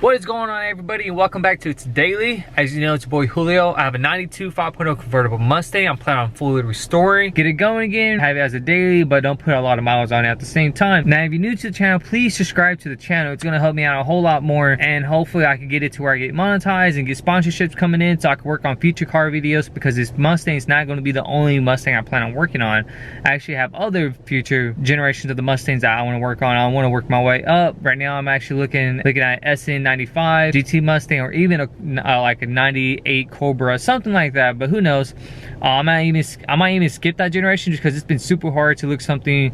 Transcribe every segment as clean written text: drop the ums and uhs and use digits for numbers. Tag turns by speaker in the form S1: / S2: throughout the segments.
S1: What is going on, everybody, and welcome back to It's Daily. As you know, it's your boy Julio. I have a 92 5.0 convertible Mustang. I'm planning on fully restoring, get it going again, have it as a daily, but don't put a lot of miles on it at the same time. Now, if you're new to the channel, please subscribe to the channel. It's gonna help me out a whole lot more, and hopefully I can get it to where I get monetized and get sponsorships coming in so I can work on future car videos, because this Mustang is not going to be the only Mustang I plan on working on. I actually have other future generations of the Mustangs that I want to work on. I want to work my way up. Right now I'm actually looking at SN95 GT Mustang, or even like a 98 Cobra, something like that, but who knows. I might even skip that generation just because it's been super hard to look something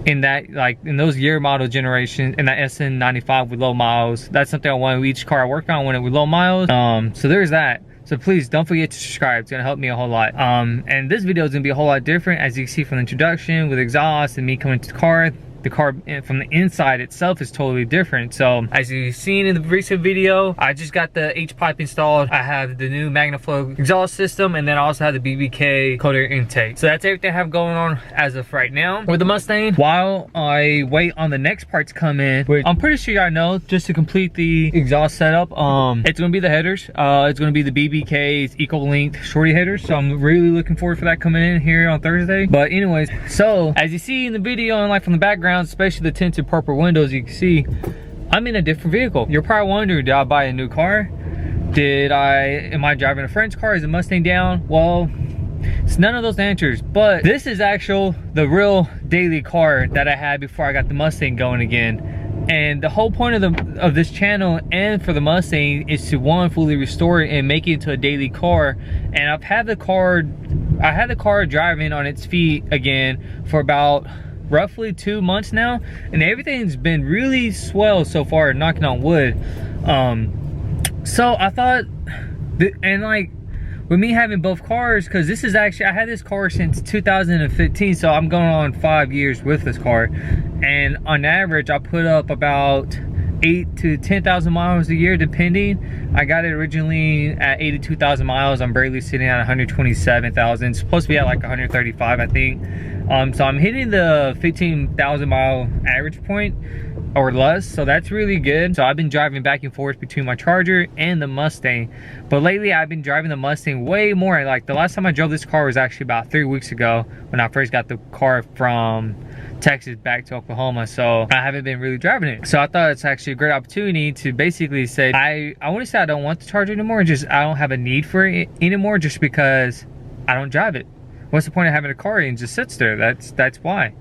S1: in that, like in those year model generation, in that SN95 with low miles. That's something I want with each car I work on. I want it with low miles. So there's that. So please don't forget to subscribe. It's gonna help me a whole lot. And this video is gonna be a whole lot different, as you can see from the introduction with exhaust and me coming to the car. The car from the inside itself is totally different. So as you've seen in the recent video, I just got the H-pipe installed. I have the new MagnaFlow exhaust system, and then I also have the BBK cold air intake. So that's everything I have going on as of right now with the Mustang, while I wait on the next parts to come in, which I'm pretty sure y'all know. Just to complete the exhaust setup, it's gonna be the headers. It's gonna be the BBK's eco-length shorty headers. So I'm really looking forward for that coming in here on Thursday. But anyways, so as you see in the video and like from the background, especially the tinted purple windows, you can see I'm in a different vehicle. You're probably wondering, did I buy a new car? Am I driving a friend's car? Is the Mustang down? Well, it's none of those answers, but this is the real daily car that I had before I got the Mustang going again. And the whole point of this channel and for the Mustang is to, one, fully restore it and make it into a daily car. And I had the car driving on its feet again for about roughly 2 months now, and everything's been really swell so far, knocking on wood. So I thought, and like with me having both cars, because this is actually, I had this car since 2015, so I'm going on 5 years with this car, and on average I put up about 8 to 10,000 miles a year, depending. I got it originally at 82,000 miles. I'm barely sitting at 127,000. It's supposed to be at like 135, I think. So I'm hitting the 15,000 mile average point or less, so that's really good. So I've been driving back and forth between my Charger and the Mustang, but lately I've been driving the Mustang way more. Like the last time I drove this car was actually about 3 weeks ago, when I first got the car from Texas back to Oklahoma. So I haven't been really driving it, so I thought it's actually a great opportunity to basically say I want to say I don't want the Charger anymore, just I don't have a need for it anymore, just because I don't drive it. What's the point of having a car and just sits there? That's why.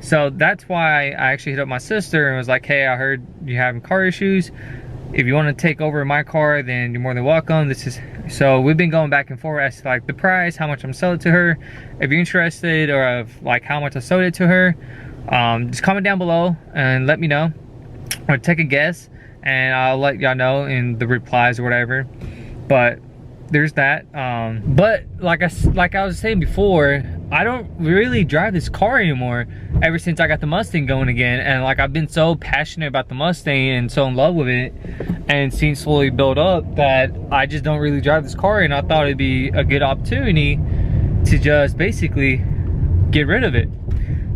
S1: So that's why I actually hit up my sister and was like, hey, I heard you having car issues. If you want to take over my car, then you're more than welcome. So we've been going back and forth as to like the price, how much I'm selling to her. If you're interested, or of like how much I sold it to her, just comment down below and let me know, or take a guess, and I'll let y'all know in the replies or whatever. But there's that. But like I was saying before, I don't really drive this car anymore ever since I got the Mustang going again. And like I've been so passionate about the Mustang and so in love with it, and seen slowly build up, that I just don't really drive this car. And I thought it'd be a good opportunity to just basically get rid of it.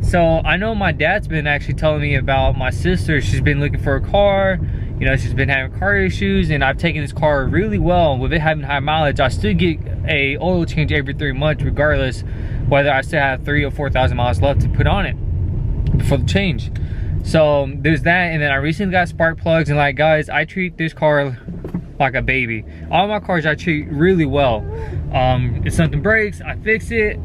S1: So I know my dad's been actually telling me about my sister. She's been looking for a car. You know, she's been having car issues, and I've taken this car really well. With it having high mileage, I still get a oil change every 3 months, regardless whether I still have 3,000 or 4,000 miles left to put on it before the change. So there's that. And then I recently got spark plugs, and like, guys, I treat this car like a baby. All my cars I treat really well. If something breaks, I fix it.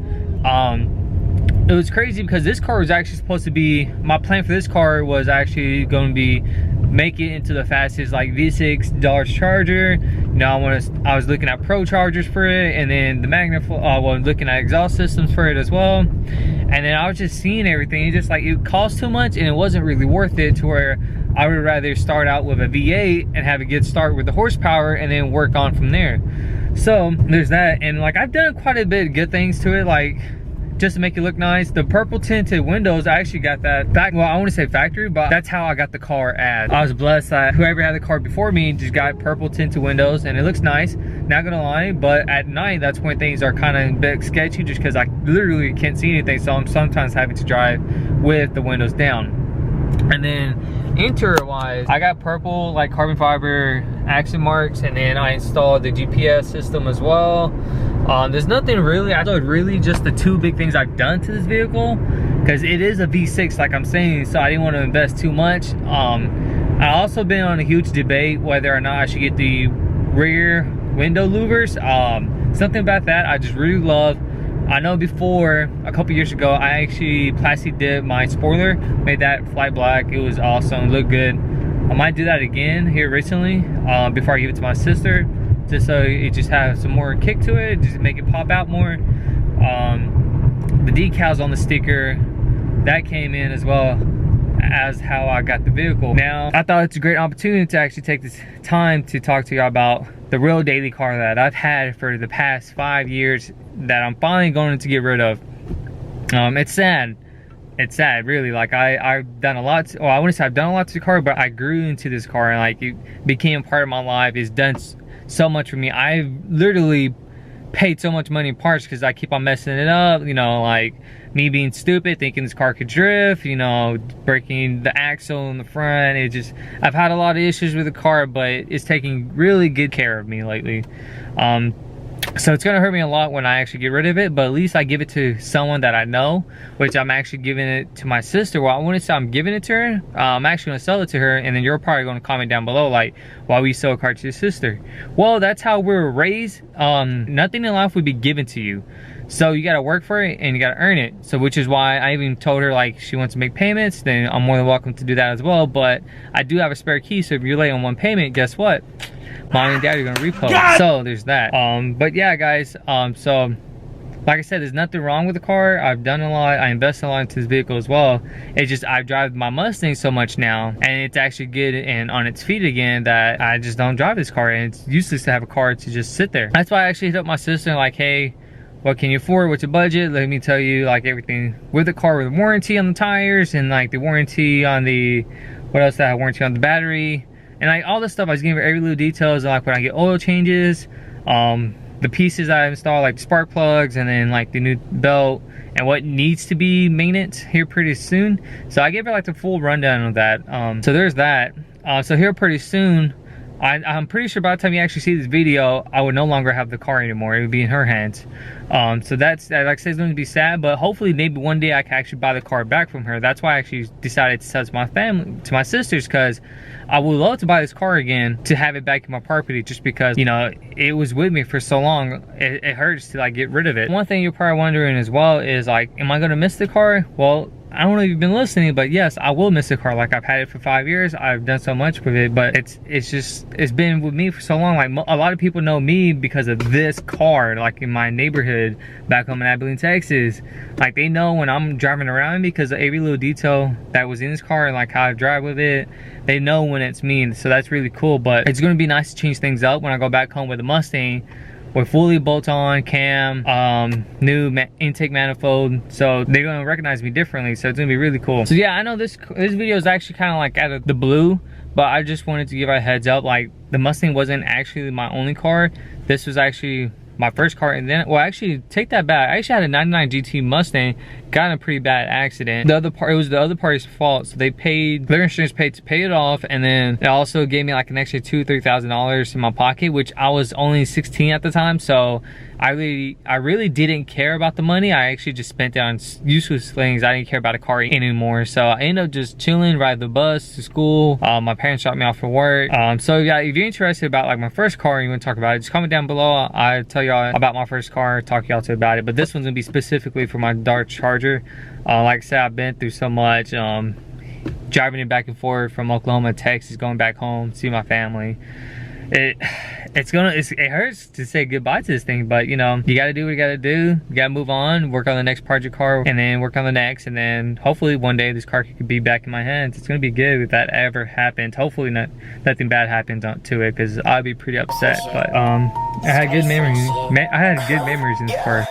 S1: It was crazy because this car was actually supposed to be, my plan for this car was actually going to be make it into the fastest like V6 Dodge Charger. You know, I was looking at Pro Chargers for it, and then the well, looking at exhaust systems for it as well. And then I was just seeing everything. It's just like it cost too much, and it wasn't really worth it, to where I would rather start out with a V8 and have a good start with the horsepower, and then work on from there. So there's that. And like I've done quite a bit of good things to it, like just to make it look nice. The purple tinted windows, I actually got that back, well, I want to say factory, but that's how I got the car at. I was blessed that whoever had the car before me just got purple tinted windows, and it looks nice, not gonna lie. But at night, that's when things are kind of a bit sketchy, just because I literally can't see anything, so I'm sometimes having to drive with the windows down. And then interior wise, I got purple like carbon fiber accent marks, and then I installed the GPS system as well. There's nothing really, I thought really just the two big things I've done to this vehicle, because it is a V6 like I'm saying, so I didn't want to invest too much. I also been on a huge debate whether or not I should get the rear window louvers. Something about that I just really love. I know before, a couple years ago, I actually plastic dipped my spoiler, made that flight black. It was awesome, looked good. I might do that again here recently, before I give it to my sister, just so it just has some more kick to it, just make it pop out more. The decals on the sticker, that came in as well as how I got the vehicle. Now, I thought it's a great opportunity to actually take this time to talk to y'all about the real daily car that I've had for the past 5 years that I'm finally going to get rid of. It's sad. It's sad, really. Like I've done a lot. Well, I wouldn't say I've done a lot to the car, but I grew into this car and like it became part of my life. It's done so much for me. I've literally paid so much money in parts because I keep on messing it up, you know, like me being stupid, thinking this car could drift, you know, breaking the axle in the front. It just, I've had a lot of issues with the car, but it's taking really good care of me lately. So it's gonna hurt me a lot when I actually get rid of it, but at least I give it to someone that I know, which I'm actually giving it to my sister. Well, I wouldn't say I'm giving it to her. I'm actually gonna sell it to her, and then you're probably gonna comment down below like, why we sell a car to your sister? Well, that's how we were raised. Nothing in life would be given to you. So you gotta work for it and you gotta earn it. So which is why I even told her like she wants to make payments, then I'm more than welcome to do that as well. But I do have a spare key, so if you're late on one payment, guess what? Mom and dad are gonna repo. So there's that. But yeah, guys, so like I said, there's nothing wrong with the car. I've done a lot, I invested a lot into this vehicle as well. It's just I drive my Mustang so much now, and it's actually good and on its feet again, that I just don't drive this car, and it's useless to have a car to just sit there. That's why I actually hit up my sister like, hey, what can you afford? What's your budget? Let me tell you like everything with the car, with warranty on the tires, and like the warranty on the, what else did I have? Warranty on the battery, and like all this stuff. I was giving her every little details, like when I get oil changes, the pieces I install, like the spark plugs, and then like the new belt, and what needs to be maintenance here pretty soon. So I gave her like the full rundown of that. So there's that. So here pretty soon, I'm pretty sure by the time you actually see this video, I would no longer have the car anymore. It would be in her hands. So that's, like I said, it's going to be sad, but hopefully maybe one day I can actually buy the car back from her. That's why I actually decided to sell it to my family, to my sisters, because I would love to buy this car again, to have it back in my property, just because, you know, it was with me for so long. It hurts to like get rid of it. One thing you're probably wondering as well is like, am I going to miss the car? Well, I don't know if you've been listening, but yes, I will miss the car. Like I've had it for 5 years. I've done so much with it, but it's been with me for so long. Like a lot of people know me because of this car, like in my neighborhood back home in Abilene, Texas. Like they know when I'm driving around because of every little detail that was in this car and like how I drive with it. They know when it's me, so that's really cool. But it's gonna be nice to change things up when I go back home with a Mustang, with fully bolt-on cam, new intake manifold, so they're gonna recognize me differently. So it's gonna be really cool. So yeah, I know this video is actually kind of like out of the blue, but I just wanted to give a heads up. Like the Mustang wasn't actually my only car. This was actually my first car, and then, well, actually take that back. I actually had a 99 GT Mustang, got in a pretty bad accident. The other part, it was the other party's fault, so they paid, their insurance paid to pay it off, and then it also gave me like an extra $2,000-$3,000 in my pocket, which I was only 16 at the time, so I really didn't care about the money. I actually just spent it on useless things. I didn't care about a car anymore, so I ended up just chilling, ride the bus to school. My parents dropped me off for work. So yeah, if you're interested about like my first car and you want to talk about it, just comment down below. I tell y'all about my first car, talk y'all to about it. But this one's gonna be specifically for my Dodge Charger. Like I said, I've been through so much, driving it back and forth from Oklahoma to Texas, going back home, see my family. It hurts to say goodbye to this thing, but you know, you gotta do what you gotta do. You gotta move on, work on the next project car, and then work on the next, and then hopefully one day this car could be back in my hands. It's gonna be good if that ever happens. Hopefully nothing bad happens to it, because I'd be pretty upset. But I had good memories. I had good memories in this car.